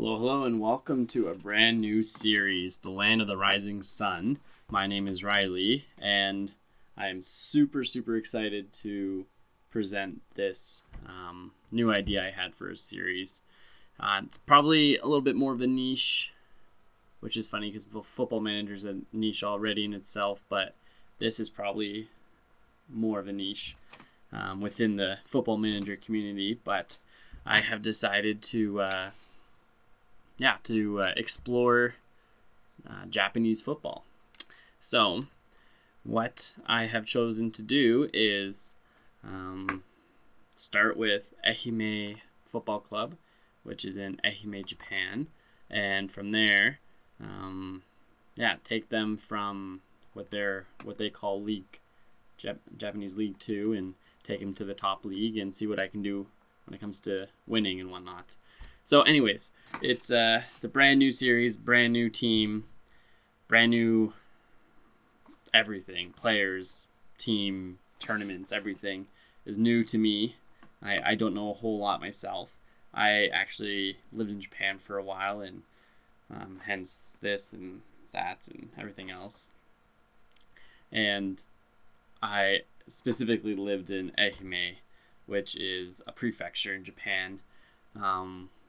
Hello, and welcome to a brand new series, The Land of the Rising Sun. My name is Riley, and I am super excited to present this new idea I had for a series. It's probably a little bit more of a niche, which is funny because Football Manager is a niche already in itself, but this is probably more of a niche within the Football Manager community. But I have decided to explore Japanese football. So what I have chosen to do is start with Ehime Football Club, which is in Ehime, Japan, and from there, take them from what they call Japanese League 2, and take them to the top league and see what I can do when it comes to winning and whatnot. So anyways, it's a brand new series, brand new team, brand new everything. Players, team, tournaments, everything is new to me. I don't know a whole lot myself. I actually lived in Japan for a while, and hence this and that and everything else. And I specifically lived in Ehime, which is a prefecture in Japan.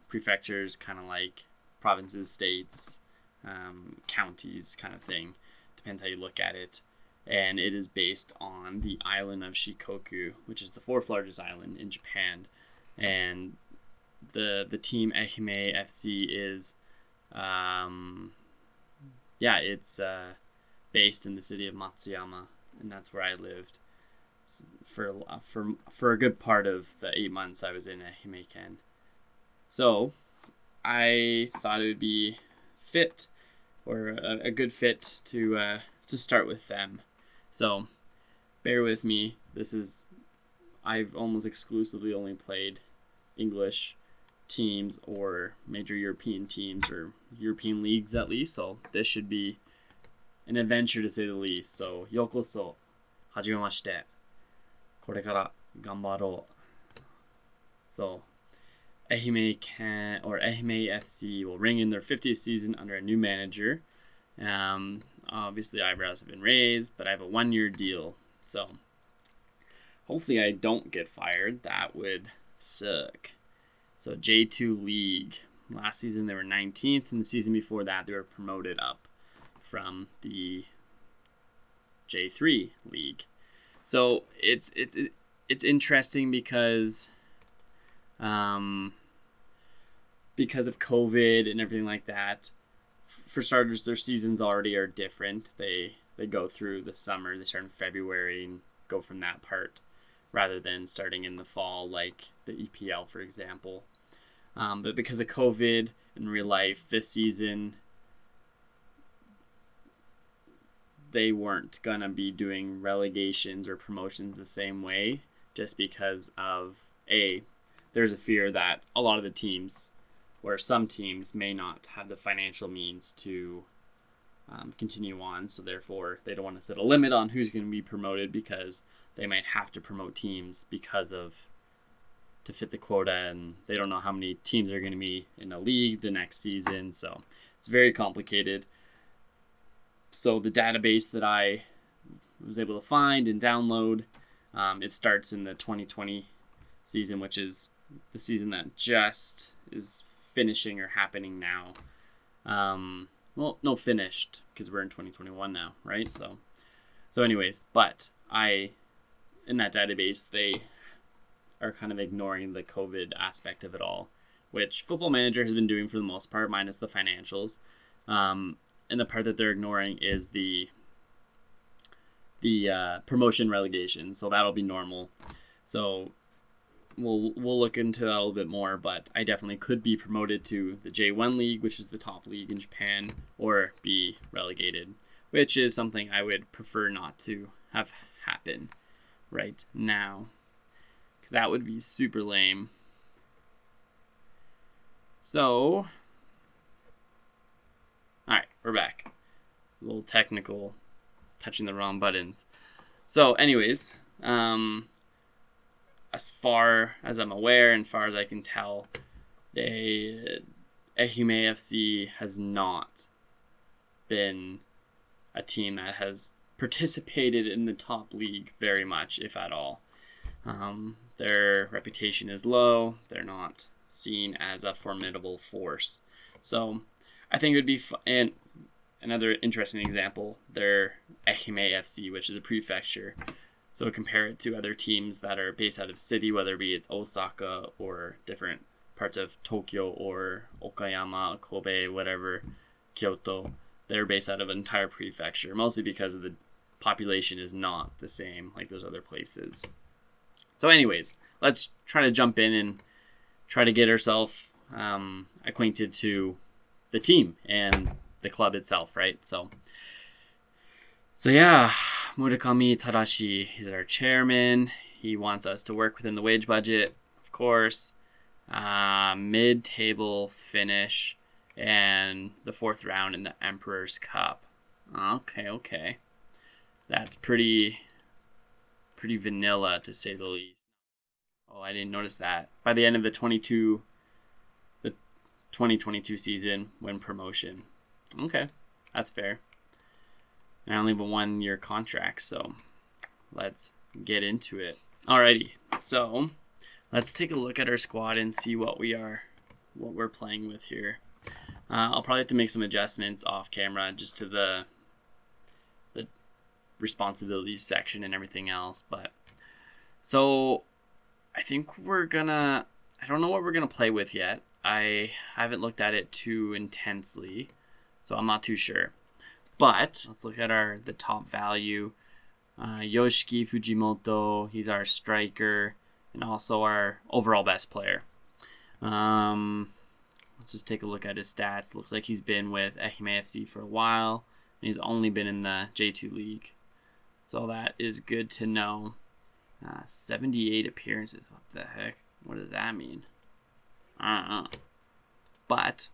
Prefectures, kind of like provinces, states, counties kind of thing. Depends how you look at it. And it is based on the island of Shikoku, which is the fourth largest island in Japan. And the team Ehime FC is, it's based in the city of Matsuyama, and that's where I lived for a good part of the 8 months I was in Ehime-ken. So I thought it would be fit, or a good fit to start with them. So bear with me. I've almost exclusively only played English teams or major European teams, or European leagues at least. So this should be an adventure to say the least. So yokoso, hajimemashite, korekara ganbaro. So Ehime FC will ring in their 50th season under a new manager. Obviously, eyebrows have been raised, but I have a 1-year deal. So hopefully I don't get fired. That would suck. So J2 League. Last season they were 19th, and the season before that they were promoted up from the J3 League. So it's interesting because of COVID and everything like that. For starters, their seasons already are different. They go through the summer. They start in February and go from that part, rather than starting in the fall like the EPL, for example. But because of COVID in real life, this season they weren't gonna be doing relegations or promotions the same way, just because of there's a fear that a lot of the teams, or some teams, may not have the financial means to continue on. So therefore, they don't want to set a limit on who's going to be promoted, because they might have to promote teams to fit the quota, and they don't know how many teams are going to be in a league the next season. So it's very complicated. So the database that I was able to find and download, it starts in the 2020 season, which is the season that just is finishing or happening now. Finished, because we're in 2021 now, right? So anyways, but in that database, they are kind of ignoring the COVID aspect of it all, which Football Manager has been doing for the most part, minus the financials. And the part that they're ignoring is the promotion relegation. So that'll be normal. So we'll look into that a little bit more, but I definitely could be promoted to the J1 League, which is the top league in Japan, or be relegated, which is something I would prefer not to have happen right now, because that would be super lame. So, alright, we're back. It's a little technical, touching the wrong buttons. So anyways, as far as I'm aware and far as I can tell, they Ehime FC has not been a team that has participated in the top league very much, if at all. Their reputation is low. They're not seen as a formidable force. So I think it would be and another interesting example, they're Ehime FC, which is a prefecture. So compare it to other teams that are based out of city, whether it be it's Osaka or different parts of Tokyo or Okayama, Kobe, whatever, Kyoto. They're based out of an entire prefecture, mostly because of the population is not the same like those other places. So anyways, let's try to jump in and try to get ourselves acquainted to the team and the club itself, right? So yeah, Murakami Tadashi is our chairman. He wants us to work within the wage budget, of course. Mid-table finish and the 4th round in the Emperor's Cup. Okay. That's pretty vanilla, to say the least. Oh, I didn't notice that. By the end of the 2022 season, win promotion. Okay, that's fair. I only have a 1-year contract, so let's get into it. Alrighty, so let's take a look at our squad and see what we're playing with here. I'll probably have to make some adjustments off camera just to the responsibilities section and everything else, but so I think I don't know what we're gonna play with yet. I haven't looked at it too intensely, so I'm not too sure. But let's look at the top value. Yoshiki Fujimoto, he's our striker and also our overall best player. Let's just take a look at his stats. Looks like he's been with Ehime FC for a while, and he's only been in the J2 League. So that is good to know. 78 appearances. What the heck? What does that mean? I don't know. But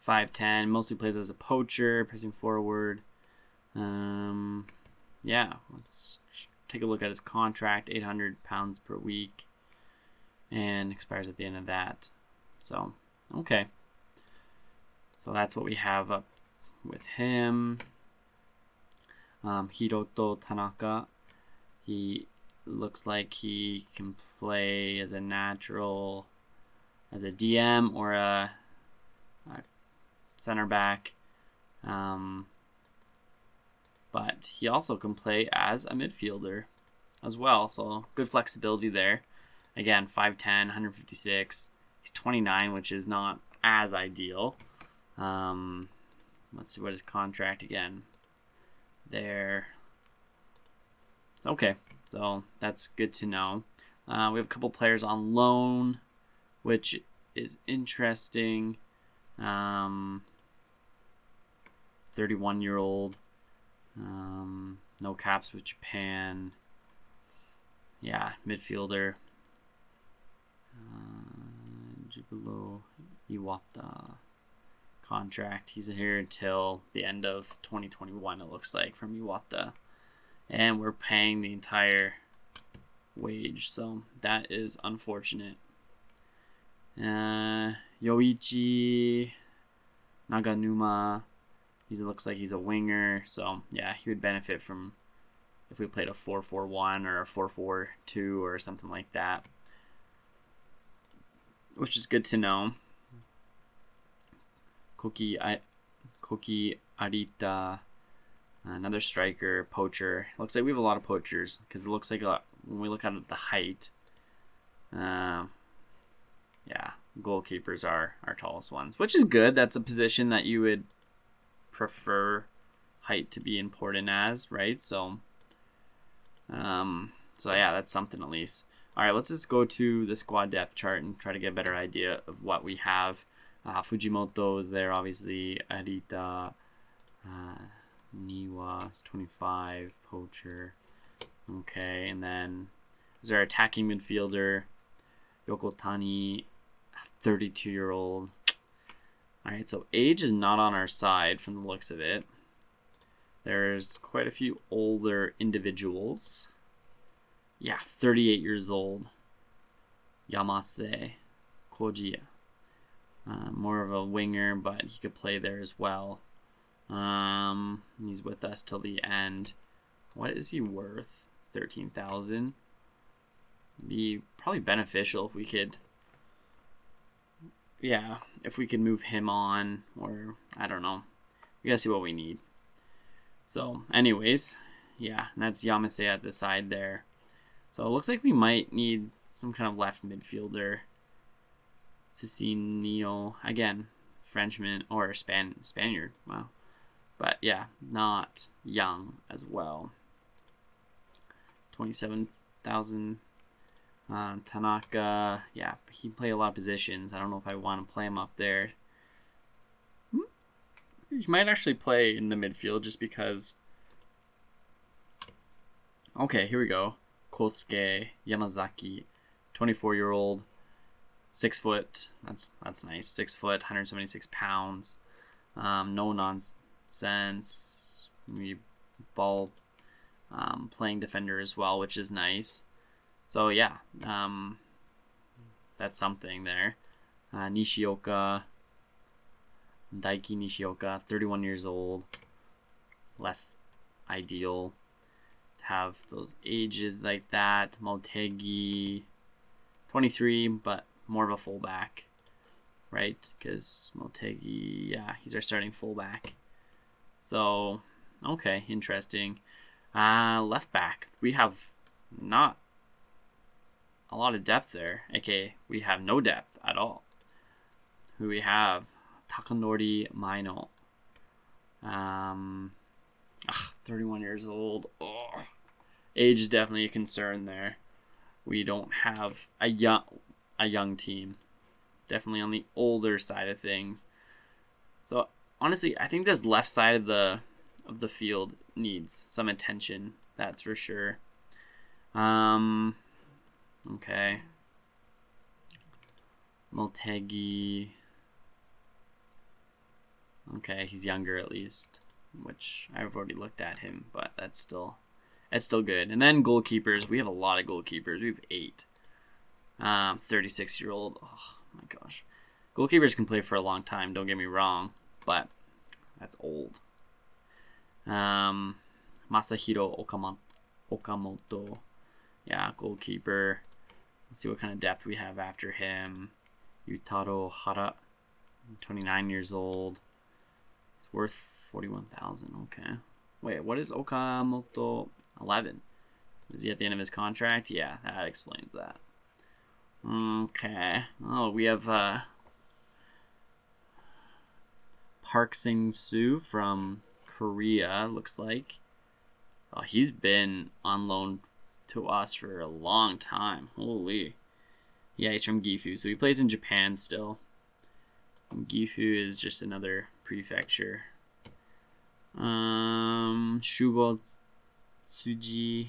5'10", mostly plays as a poacher, pressing forward. Yeah, let's take a look at his contract, £800 per week, and expires at the end of that. So, okay. So that's what we have up with him. Hiroto Tanaka, he looks like he can play as a natural, as a DM or a center back, but he also can play as a midfielder as well, so good flexibility there. Again, 5'10", 156. He's 29, which is not as ideal. Let's see what his contract again. There. Okay, so that's good to know. We have a couple players on loan, which is interesting. 31-year-old. No caps with Japan. Yeah, midfielder. Jubilo Iwata. Contract. He's here until the end of 2021, it looks like, from Iwata. And we're paying the entire wage, so that is unfortunate. Yoichi Naganuma. He looks like he's a winger, so yeah, he would benefit from if we played a 4-4-1 or a 4-4-2 or something like that, which is good to know. Koki Arita, another striker, poacher. Looks like we have a lot of poachers because it looks like when we look at the height, yeah, goalkeepers are our tallest ones, which is good. That's a position that you would prefer height to be important as, right? So yeah, that's something at least. All right, let's just go to the squad depth chart and try to get a better idea of what we have. Fujimoto is there, obviously. Arita, Niwa is 25, poacher. Okay, and then is our attacking midfielder, Yokotani, 32-year-old. All right, so age is not on our side from the looks of it. There's quite a few older individuals. Yeah, 38 years old. Yamase Kojiya. More of a winger, but he could play there as well. He's with us till the end. What is he worth? 13,000. Be probably beneficial if we could. Yeah, if we could move him on, or I don't know. We gotta see what we need. So, anyways, yeah, that's Yamase at the side there. So it looks like we might need some kind of left midfielder. Cicinio, again, Frenchman or Spaniard. Wow. But yeah, not young as well. 27,000. Tanaka, yeah, he can play a lot of positions. I don't know if I want to play him up there. He might actually play in the midfield just because. Okay, here we go. Kosuke Yamazaki, 24-year-old, 6 foot. That's nice. 6 foot, 176 pounds. No nonsense. Ball playing defender as well, which is nice. So yeah, that's something there. Nishioka, Daiki Nishioka, 31 years old. Less ideal to have those ages like that. Motegi, 23, but more of a fullback, right? Because Motegi, yeah, he's our starting fullback. So, okay, interesting. Left back, we have not a lot of depth there. Okay, we have no depth at all. Who we have? Takanori Maino. 31 years old. Oh. Age is definitely a concern there. We don't have a young team. Definitely on the older side of things. So honestly, I think this left side of the field needs some attention. That's for sure. Okay. Motegi. Okay, he's younger at least, which I've already looked at him, but that's still good. And then goalkeepers, we have a lot of goalkeepers. We have 8. 36-year-old. Oh my gosh. Goalkeepers can play for a long time, don't get me wrong, but that's old. Masahiro Okamoto. Yeah, goalkeeper. Let's see what kind of depth we have after him. Yutaro Hara, 29 years old. It's worth 41,000. Okay. Wait, what is Okamoto? 11. Is he at the end of his contract? Yeah, that explains that. Okay. Oh, we have Park Sing-soo from Korea, looks like. Oh, he's been on loan to us for a long time. Holy. Yeah, he's from Gifu, so he plays in Japan still. And Gifu is just another prefecture. Shugo Tsuji.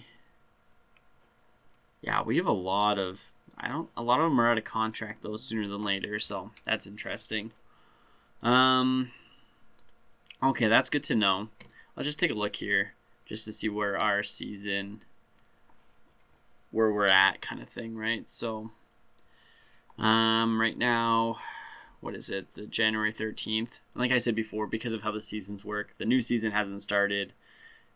Yeah, we have a lot of them are out of contract though sooner than later, so that's interesting. Okay, that's good to know. Let's just take a look here just to see where our season, where we're at kind of thing, right? So right now, what is it, the January 13th? Like I said before, because of how the seasons work, the new season hasn't started,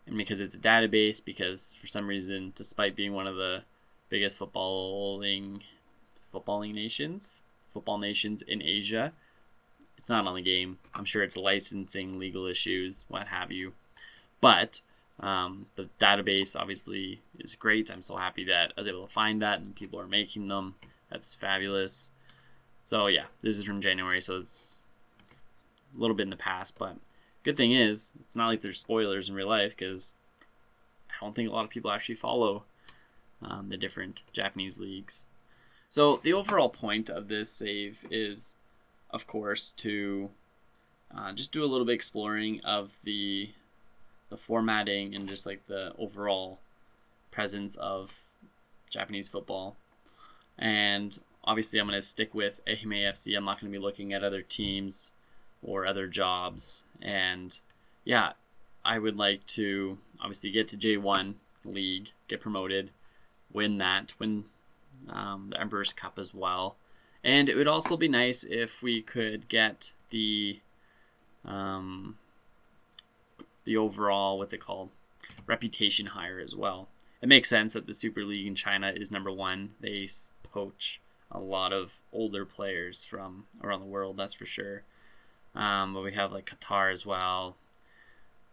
and because it's a database, because for some reason, despite being one of the biggest football nations in Asia, it's not on the game. I'm sure it's licensing, legal issues, what have you. But the database obviously is great. I'm so happy that I was able to find that and people are making them. That's fabulous. So yeah, this is from January, so it's a little bit in the past, but good thing is it's not like there's spoilers in real life, because I don't think a lot of people actually follow the different Japanese leagues. So the overall point of this save is, of course, to just do a little bit exploring of the formatting and just like the overall presence of Japanese football. And obviously I'm going to stick with Ehime FC. I'm not going to be looking at other teams or other jobs. And yeah, I would like to obviously get to J1 League, get promoted, win the Emperor's Cup as well, And it would also be nice if we could get the overall, what's it called, reputation higher as well. It makes sense that the Super League in China is number one. They poach a lot of older players from around the world, that's for sure. But we have like Qatar as well,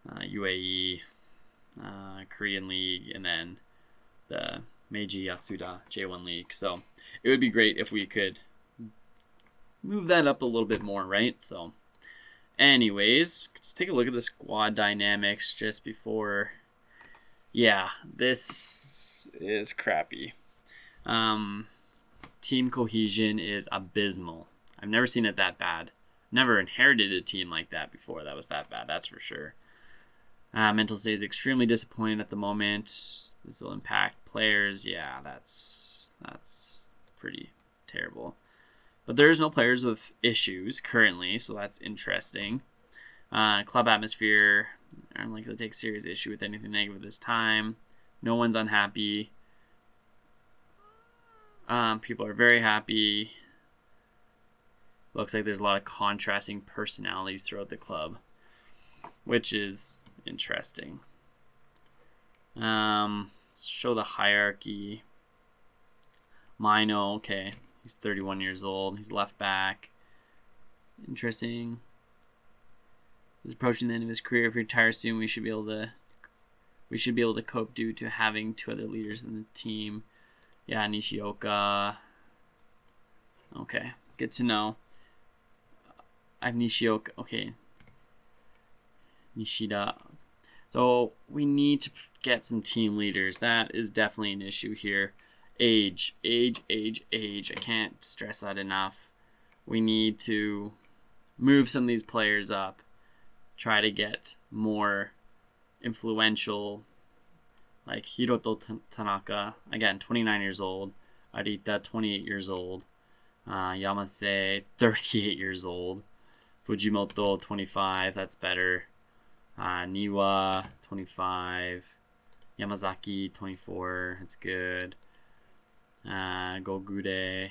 UAE, Korean League, and then the Meiji Yasuda J1 League. So it would be great if we could move that up a little bit more, right? So anyways, let's take a look at the squad dynamics just before. Yeah, this is crappy. Team cohesion is abysmal. I've never seen it that bad. Never inherited a team like that before that was that bad, that's for sure. Mental state is extremely disappointing at the moment. This will impact players. Yeah, that's pretty terrible. But there's no players with issues currently, so that's interesting. Club atmosphere, I'm likely to take serious issue with anything negative this time. No one's unhappy. People are very happy. Looks like there's a lot of contrasting personalities throughout the club, which is interesting. Let's show the hierarchy. Mino, okay, he's 31 years old. He's left back. Interesting. He's approaching the end of his career. If he retires soon, we should be able to cope due to having two other leaders in the team. Yeah, Nishioka. Okay, good to know. I have Nishioka. Okay. Nishida. So we need to get some team leaders. That is definitely an issue here. Age. I can't stress that enough. We need to move some of these players up. Try to get more influential, like Hiroto Tanaka, again, 29 years old. Arita, 28 years old. Yamase, 38 years old. Fujimoto, 25, that's better. Niwa, 25. Yamazaki, 24, that's good. Gogure,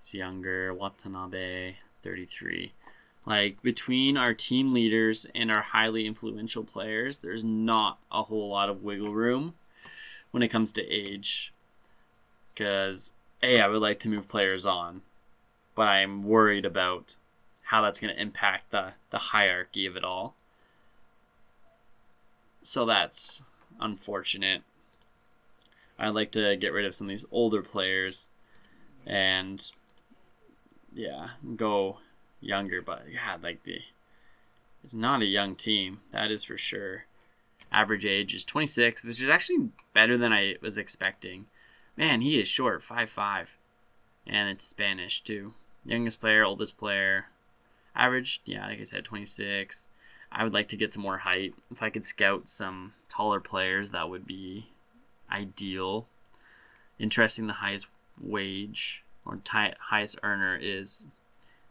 he's younger. Watanabe, 33. Like, between our team leaders and our highly influential players, there's not a whole lot of wiggle room when it comes to age. Because, I would like to move players on, but I'm worried about how that's going to impact the hierarchy of it all. So that's unfortunate. I'd like to get rid of some of these older players and, go younger, but it's not a young team, that is for sure. Average age is 26, which is actually better than I was expecting. Man, he is short, 5'5", and it's Spanish too. Youngest player, oldest player. Average, like I said, 26. I would like to get some more height. If I could scout some taller players, that would be ideal. Interesting, the highest wage or highest earner is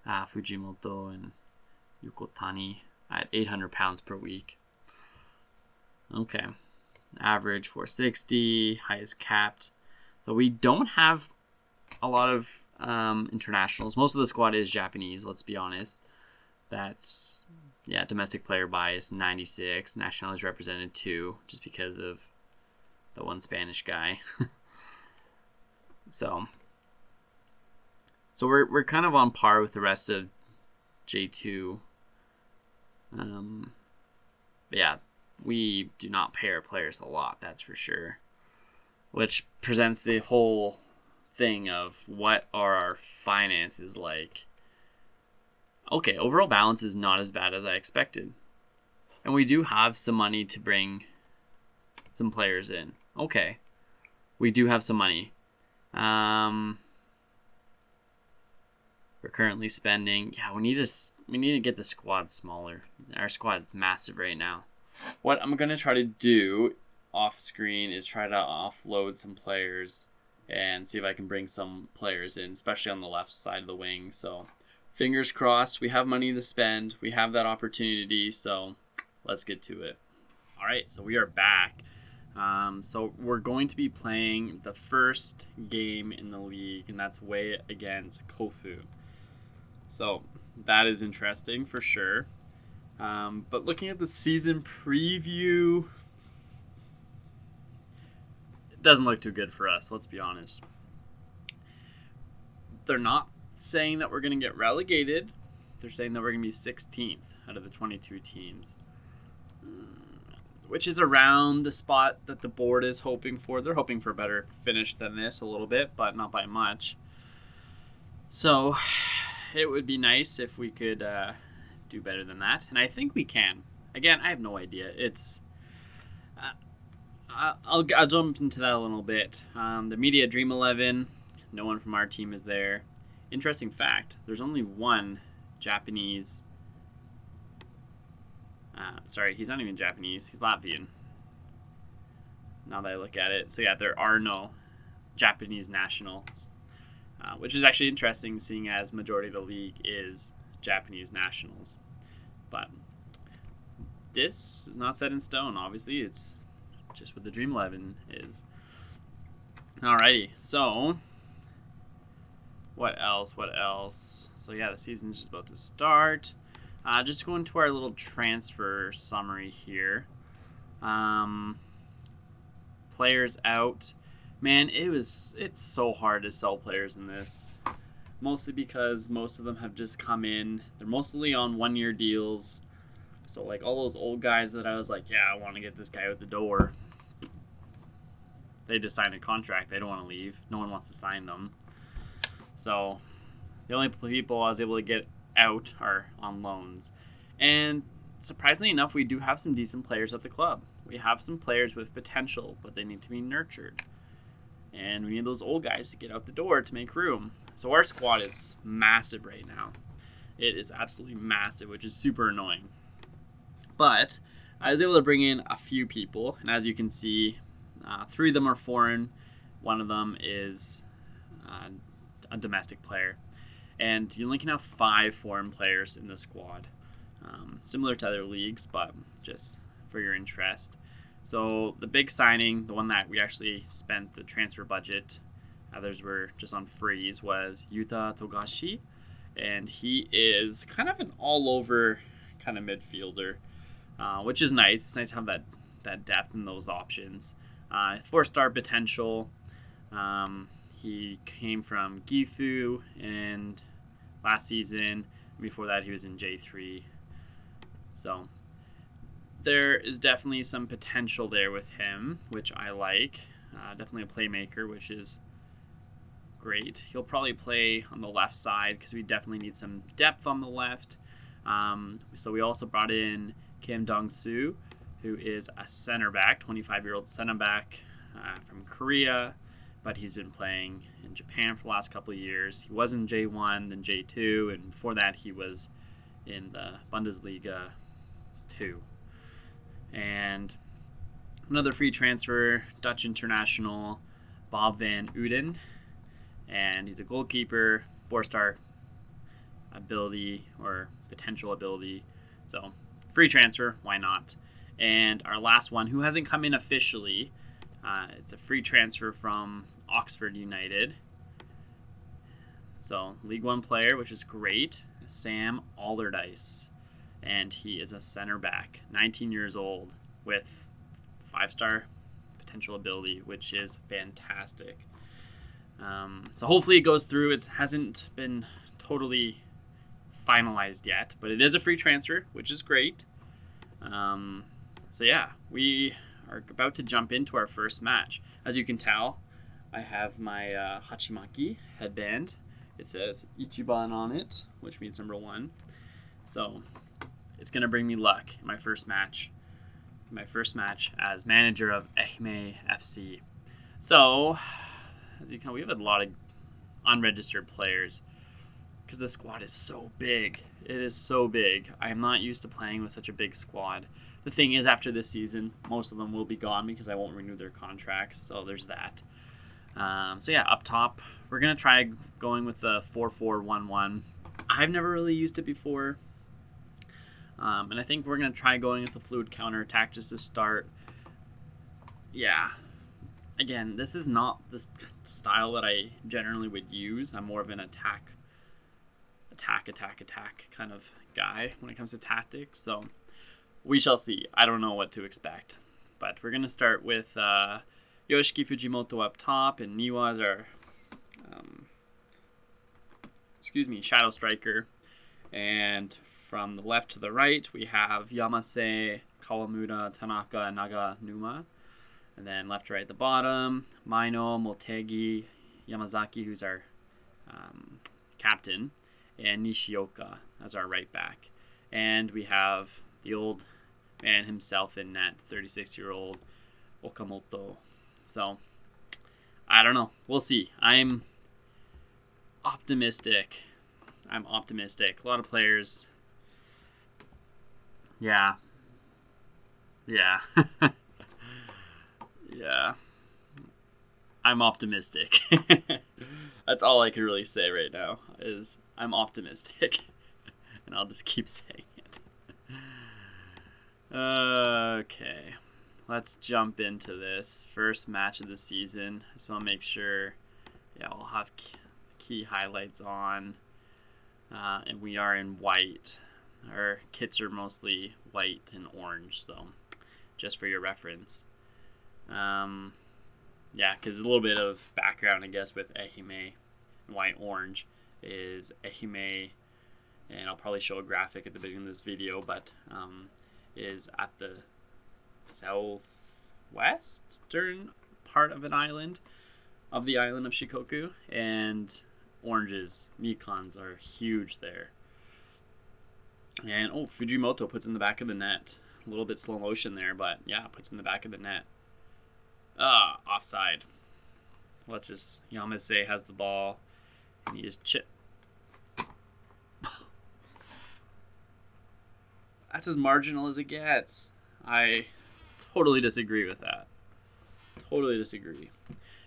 Fujimoto and Yukotani at 800 pounds per week. Okay. Average 460, highest capped. So we don't have a lot of internationals. Most of the squad is Japanese, let's be honest. That's, domestic player bias, 96. Nationalities represented 2, just because of the one Spanish guy. So we're kind of on par with the rest of J2. But we do not pay our players a lot, that's for sure. Which presents the whole thing of what are our finances like. Okay, overall balance is not as bad as I expected. And we do have some money to bring some players in. Okay, we do have some money. We're currently spending. We need to get the squad smaller. Our squad's massive right now. What I'm gonna try to do off screen is try to offload some players and see if I can bring some players in, especially on the left side of the wing. So fingers crossed, we have money to spend. We have that opportunity, so let's get to it. All right, so we are back. So we're going to be playing the first game in the league, and that's away against Kofu. So that is interesting for sure. But looking at the season preview, it doesn't look too good for us, let's be honest. They're not saying that we're going to get relegated. They're saying that we're going to be 16th out of the 22 teams, which is around the spot that the board is hoping for. They're hoping for a better finish than this a little bit, but not by much. So it would be nice if we could do better than that, and I think we can. Again, I have no idea. I'll jump into that a little bit. The media Dream 11, no one from our team is there. Interesting fact, there's only one Japanese. Sorry, he's not even Japanese. He's Latvian. Now that I look at it. So yeah, there are no Japanese nationals, which is actually interesting, seeing as majority of the league is Japanese nationals. But this is not set in stone. Obviously, it's just what the Dream 11 is. Alrighty, so what else? So yeah, the season's just about to start. Just going to our little transfer summary here. Players out. Man, it's so hard to sell players in this. Mostly because most of them have just come in. They're mostly on one-year deals. So like all those old guys that I was like, yeah, I want to get this guy out the door. They just signed a contract. They don't want to leave. No one wants to sign them. So the only people I was able to get out are on loans. And surprisingly enough, we do have some decent players at the club. We have some players with potential, but they need to be nurtured. And we need those old guys to get out the door to make room. So our squad is massive right now. It is absolutely massive, which is super annoying. But I was able to bring in a few people, and as you can see, 3 of them are foreign. One of them is a domestic player. And you only can have 5 foreign players in the squad. Similar to other leagues, but just for your interest. So the big signing, the one that we actually spent the transfer budget, others were just on freeze, was Yuta Togashi. And he is kind of an all-over kind of midfielder, which is nice. It's nice to have that depth in those options. 4-star potential. He came from Gifu and last season. Before that, he was in J3. So there is definitely some potential there with him, which I like. Definitely a playmaker, which is great. He'll probably play on the left side because we definitely need some depth on the left. So we also brought in Kim Dong-soo, who is a center back, 25-year-old center back from Korea, but he's been playing in Japan for the last couple of years. He was in J1, then J2, and before that he was in the Bundesliga 2. And another free transfer, Dutch international Bob van Uden, and he's a goalkeeper, 4-star ability or potential ability. So free transfer, why not? And our last one, who hasn't come in officially, it's a free transfer from Oxford United. So League One player, which is great, Sam Allardyce. And he is a center back, 19 years old, with 5-star potential ability, which is fantastic. So hopefully it goes through. It hasn't been totally finalized yet, but it is a free transfer, which is great. So yeah, we are about to jump into our first match. As you can tell, I have my Hachimaki headband. It says Ichiban on it, which means number 1. So it's going to bring me luck in my first match. My first match as manager of Ehime FC. So, as you can, we have a lot of unregistered players because the squad is so big. It is so big. I am not used to playing with such a big squad. The thing is, after this season, most of them will be gone because I won't renew their contracts. So there's that. So yeah, up top, we're going to try going with the 4-4-1-1. I've never really used it before. And I think we're going to try going with the fluid counterattack just to start. yeah. Again, this is not the style that I generally would use. I'm more of an attack kind of guy when it comes to tactics. So we shall see. I don't know what to expect. But we're going to start with Yoshiki Fujimoto up top, and Niwa is our shadow striker. And from the left to the right, we have Yamase, Kawamura, Tanaka, and Naganuma. And then left to right at the bottom, Maino, Motegi, Yamazaki, who's our captain, and Nishioka as our right back. And we have the old man himself in net, 36-year-old Okamoto. So, I don't know. We'll see. I'm optimistic. A lot of players. Yeah. Yeah. Yeah. I'm optimistic. That's all I can really say right now is I'm optimistic. And I'll just keep saying it. Okay. Let's jump into this first match of the season. I just want to make sure, we'll have key highlights on. And we are in white. Our kits are mostly white and orange, so just for your reference. Because a little bit of background, I guess, with Ehime and white orange is Ehime, and I'll probably show a graphic at the beginning of this video, but is at the southwestern part of the island of Shikoku, and oranges, Mikons, are huge there. And Fujimoto puts in the back of the net. A little bit slow motion there, but yeah, puts in the back of the net. Offside. Yamase has the ball, and he is chip. That's as marginal as it gets. I totally disagree with that. Totally disagree.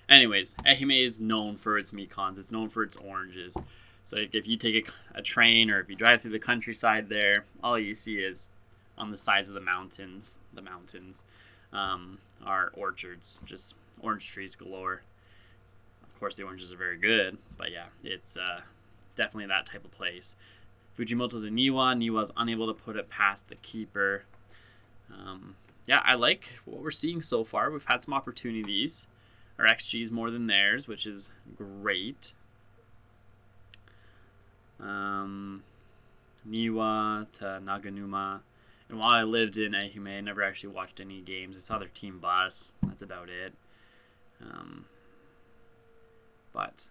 Anyways, Ehime is known for its Mikons. It's known for its oranges. So if you take a train or if you drive through the countryside there, all you see is on the sides of the mountains are orchards, just orange trees galore. Of course, the oranges are very good, but yeah, it's definitely that type of place. Fujimoto to Niwa's unable to put it past the keeper. I like what we're seeing so far. We've had some opportunities. Our XG is more than theirs, which is great. Niwa to Naganuma. And while I lived in Ehime, I never actually watched any games. I saw their team bus. That's about it. But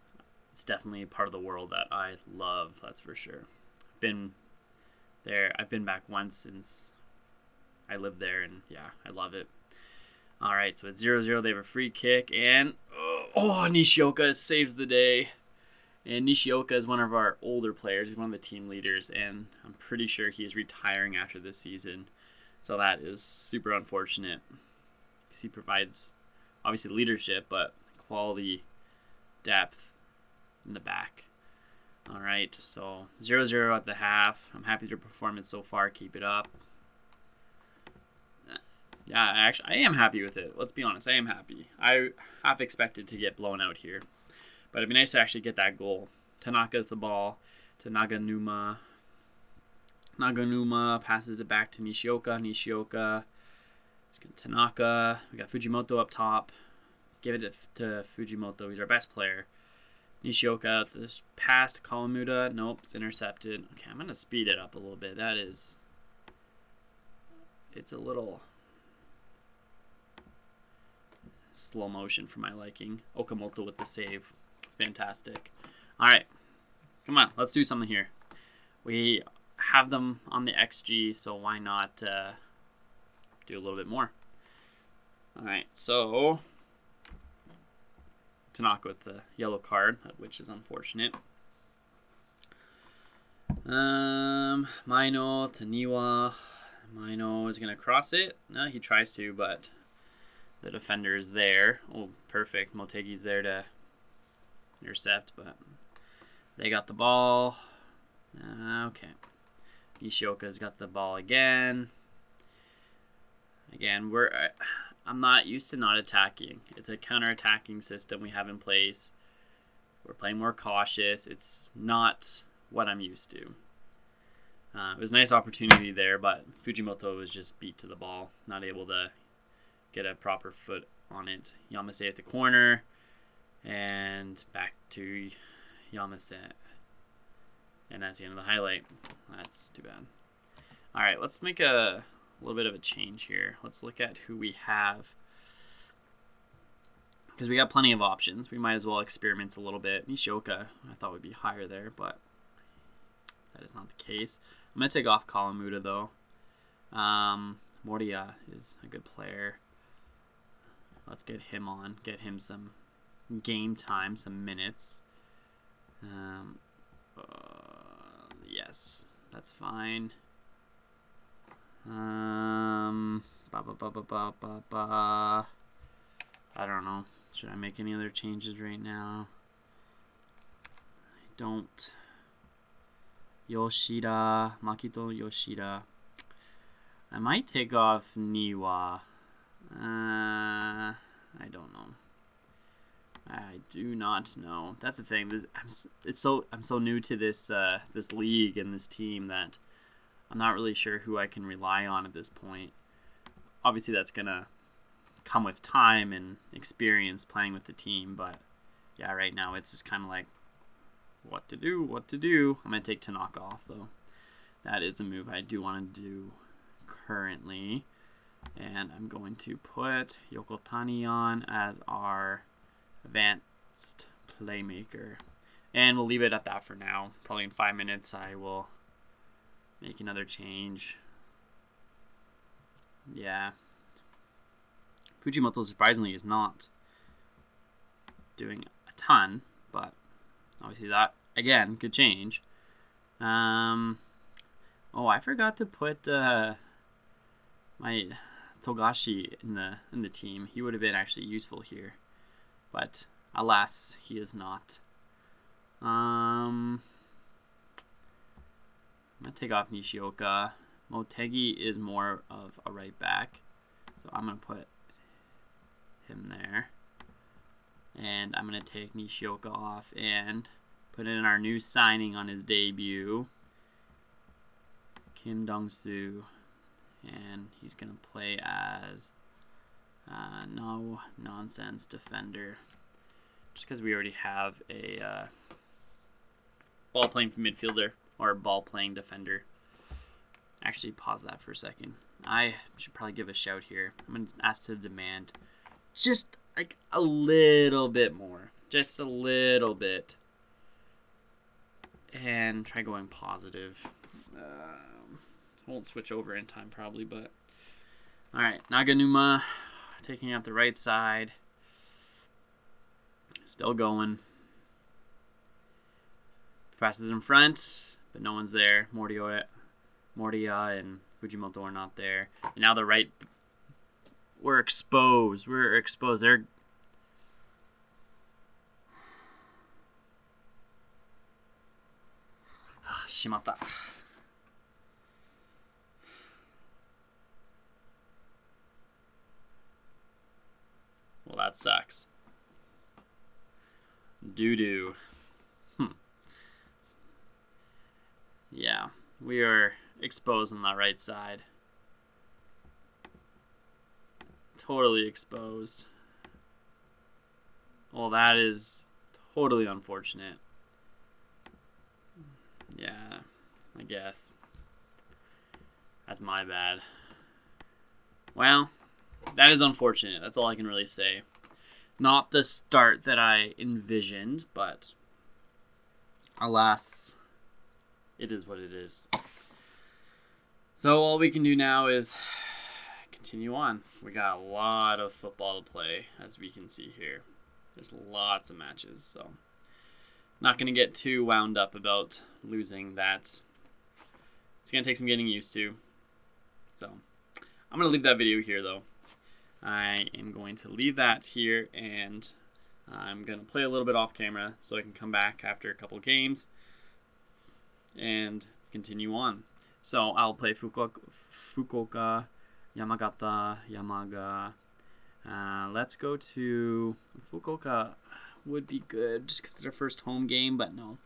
it's definitely a part of the world that I love, that's for sure. I've been back once since I lived there, and yeah, I love it. Alright, so it's 0-0. They have a free kick, and Nishioka saves the day. And Nishioka is one of our older players. He's one of the team leaders, and I'm pretty sure he is retiring after this season. So that is super unfortunate, because he provides, obviously, leadership, but quality depth in the back. All right, so 0-0 at the half. I'm happy with your performance so far. Keep it up. Yeah, I am happy with it. Let's be honest, I am happy. I half expected to get blown out here, but it'd be nice to actually get that goal. Tanaka with the ball to Naganuma. Naganuma passes it back to Nishioka. Tanaka. We got Fujimoto up top. Give it to Fujimoto. He's our best player. Nishioka, this pass to Kawamura. Nope, it's intercepted. Okay, I'm going to speed it up a little bit. It's a little slow motion for my liking. Okamoto with the save. Fantastic. All right, come on, let's do something here. We have them on the XG, so why not do a little bit more? All right, so Tanaka with the yellow card, which is unfortunate. Maino to Niwa. Maino is going to cross it. No, he tries to, but the defender is there. Oh, perfect. Motegi's there to intercept, but they got the ball. Okay. Nishioka's got the ball again. Again, I'm not used to not attacking. It's a counter-attacking system we have in place. We're playing more cautious. It's not what I'm used to. It was a nice opportunity there, but Fujimoto was just beat to the ball, not able to get a proper foot on it. Yamase at the corner, and back to Yamase. And that's the end of the highlight. That's too bad. All right, let's make a little bit of a change here. Let's look at who we have, because we got plenty of options. We might as well experiment a little bit. Nishioka, I thought would be higher there, but that is not the case. I'm going to take off Kalamuda, though. Moriya is a good player. Let's get him on. Get him some game time, some minutes. Yes, that's fine. I don't know. Should I make any other changes right now? I don't. Yoshida, Makito Yoshida. I might take off Niwa. I don't know. I do not know. That's the thing. I'm so new to this this league and this team that I'm not really sure who I can rely on at this point. Obviously, that's gonna come with time and experience playing with the team, but yeah, right now it's just kind of like what to do. I'm gonna take Tanaka off, though. That is a move I do want to do currently, and I'm going to put Yokotani on as our advanced playmaker, and we'll leave it at that for now. Probably in 5 minutes I will make another change. Yeah, Fujimoto surprisingly is not doing a ton, but obviously that again could change. Oh, I forgot to put my Togashi in the team. He would have been actually useful here, but alas, he is not. I'm gonna take off Nishioka. Motegi is more of a right back, so I'm gonna put him there. And I'm gonna take Nishioka off and put in our new signing on his debut, Kim Dong-soo, and he's gonna play as no nonsense defender, just because we already have a ball playing midfielder or ball playing defender. Actually, pause that for a second. I should probably give a shout here. I'm gonna ask to demand just like a little bit more, just a little bit, and try going positive. Won't switch over in time probably, but all right. Naganuma taking out the right side, still going. Fast is in front, but no one's there. Moriya and Fujimoto are not there, and now the right. We're exposed. They're Shimata. Well, that sucks. Doo-doo. Yeah, we are exposed on the right side. Totally exposed. Well, that is totally unfortunate. Yeah, I guess. That's my bad. Well, that is unfortunate. That's all I can really say. Not the start that I envisioned, but alas, it is what it is. So all we can do now is continue on. We got a lot of football to play, as we can see here. There's lots of matches, so not going to get too wound up about losing that. It's going to take some getting used to. So I'm going to leave that video here, though. I am going to leave that here, and I'm going to play a little bit off camera so I can come back after a couple games and continue on. So I'll play Fukuoka, Yamagata, Yamaga, Let's go to Fukuoka. Would be good just because it's our first home game, but no.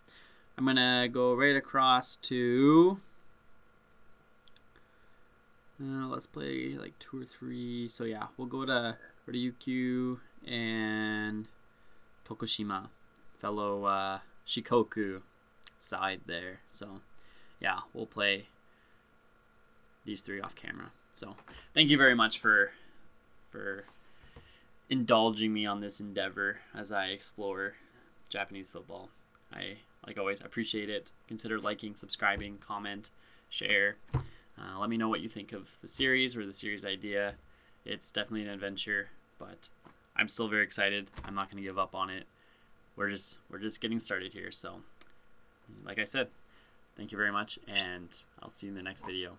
I'm going to go right across to... let's play like 2 or 3. So yeah, we'll go to Ryukyu and Tokushima, fellow Shikoku side there. So yeah, we'll play these 3 off camera. So thank you very much for indulging me on this endeavor as I explore Japanese football. I, like always, appreciate it. Consider liking, subscribing, comment, share. Let me know what you think of the series or the series idea. It's definitely an adventure, but I'm still very excited. I'm not going to give up on it. We're just getting started here. So, like I said, thank you very much, and I'll see you in the next video.